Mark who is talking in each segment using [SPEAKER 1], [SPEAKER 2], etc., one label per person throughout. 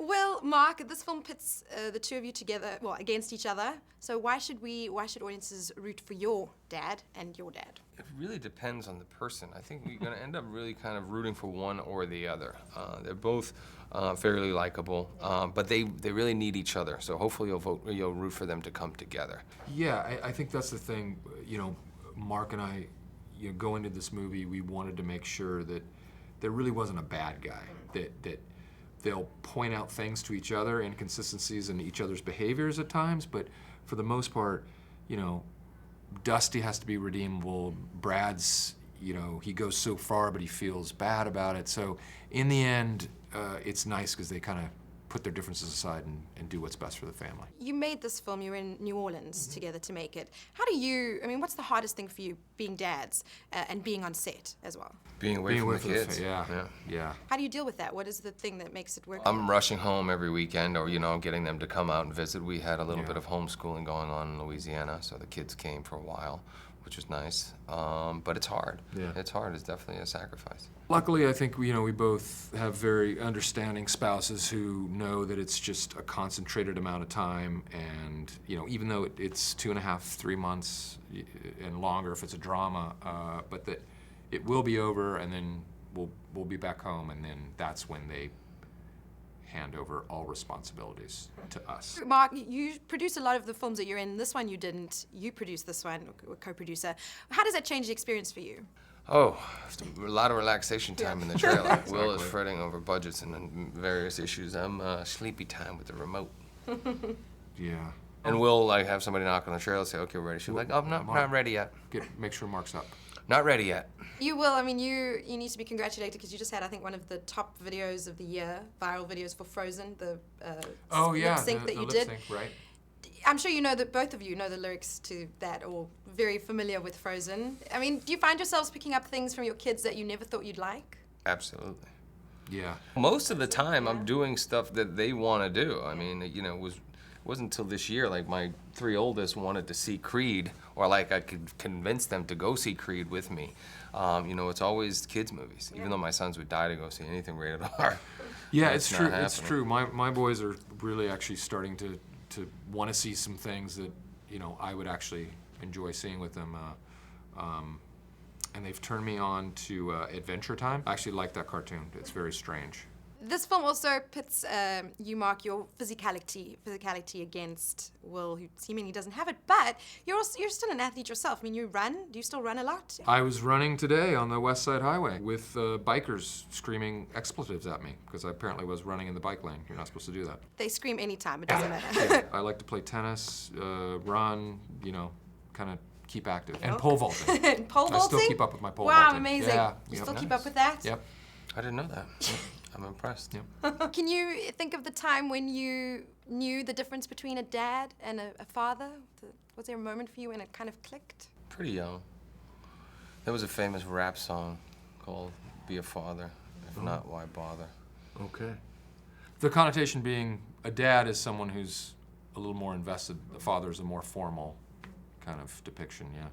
[SPEAKER 1] Well, Mark, this film pits the two of you together, well, against each other. So why should audiences root for your dad and your dad?
[SPEAKER 2] It really depends on the person. I think you're going to end up really kind of rooting for one or the other. They're both fairly likable, but they really need each other. So hopefully you'll root for them to come together.
[SPEAKER 3] Yeah, I think that's the thing. You know, Mark and I, going into this movie, we wanted to make sure that there really wasn't a bad guy. That they'll point out things to each other, inconsistencies in each other's behaviors at times, but for the most part, Dusty has to be redeemable. Brad's, he goes so far, but he feels bad about it. So in the end, it's nice because they kind of put their differences aside and do what's best for the family.
[SPEAKER 1] You made this film, you were in New Orleans together to make it. How do you, what's the hardest thing for you being dads and being on set as well?
[SPEAKER 2] Being away from the kids.
[SPEAKER 3] Yeah.
[SPEAKER 1] How do you deal with that? What is the thing that makes it work?
[SPEAKER 2] I'm rushing home every weekend or, getting them to come out and visit. We had a little bit of homeschooling going on in Louisiana, so the kids came for a while, which was nice. But it's hard.
[SPEAKER 3] Yeah.
[SPEAKER 2] It's hard. It's definitely a sacrifice.
[SPEAKER 3] Luckily, I think we both have very understanding spouses who know that it's just a concentrated amount of time, and even though it's 2.5, 3 months and longer if it's a drama, but that it will be over, and then we'll be back home, and then that's when they hand over all responsibilities to us.
[SPEAKER 1] Mark, you produce a lot of the films that you're in. This one you didn't. You produced this one, co-producer. How does that change the experience for you?
[SPEAKER 2] Oh, a lot of relaxation time in the trailer. Will is fretting over budgets and various issues. I'm sleepy time with the remote.
[SPEAKER 3] Yeah.
[SPEAKER 2] And we'll have somebody knock on the trailer and say, okay, we're ready. She'll be like, oh, no, not ready yet.
[SPEAKER 3] Make sure Mark's up.
[SPEAKER 2] Not ready yet.
[SPEAKER 1] You will. You need to be congratulated because you just had, I think, one of the top videos of the year, viral videos for Frozen, the lip sync that you did.
[SPEAKER 3] Lip sync, right.
[SPEAKER 1] I'm sure you know that both of you know the lyrics to that or very familiar with Frozen. Do you find yourselves picking up things from your kids that you never thought you'd like?
[SPEAKER 2] Absolutely.
[SPEAKER 3] Yeah.
[SPEAKER 2] Most of the time, I'm doing stuff that they want to do. It wasn't until this year, my 3 oldest wanted to see Creed, or I could convince them to go see Creed with me. It's always kids' movies, even though my sons would die to go see anything rated R.
[SPEAKER 3] Yeah, it's true. It's true. My boys are really actually starting to want to see some things that I would actually enjoy seeing with them, and they've turned me on to Adventure Time. I actually like that cartoon. It's very strange.
[SPEAKER 1] This film also pits you, Mark, your physicality against Will, who seemingly doesn't have it, but you're still an athlete yourself. You run. Do you still run a lot?
[SPEAKER 3] I was running today on the West Side Highway with bikers screaming expletives at me because I apparently was running in the bike lane. You're not supposed to do that.
[SPEAKER 1] They scream anytime. It doesn't matter.
[SPEAKER 3] Yeah. I like to play tennis, run, kind of keep active. And pole vaulting.
[SPEAKER 1] Pole vaulting?
[SPEAKER 3] I still keep up with my pole
[SPEAKER 1] vaulting.
[SPEAKER 3] vaulting.
[SPEAKER 1] Wow, amazing.
[SPEAKER 3] Yeah.
[SPEAKER 1] You still keep up with that?
[SPEAKER 3] Yep.
[SPEAKER 2] I didn't know that. I'm impressed.
[SPEAKER 3] Yep.
[SPEAKER 1] Can you think of the time when you knew the difference between a dad and a father? Was there a moment for you when it kind of clicked?
[SPEAKER 2] Pretty young. There was a famous rap song called Be a Father. If not, why bother?
[SPEAKER 3] Okay. The connotation being a dad is someone who's a little more invested. The father is a more formal kind of depiction, yeah.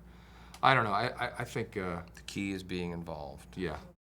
[SPEAKER 3] I don't know. I think...
[SPEAKER 2] The key is being involved.
[SPEAKER 3] Yeah.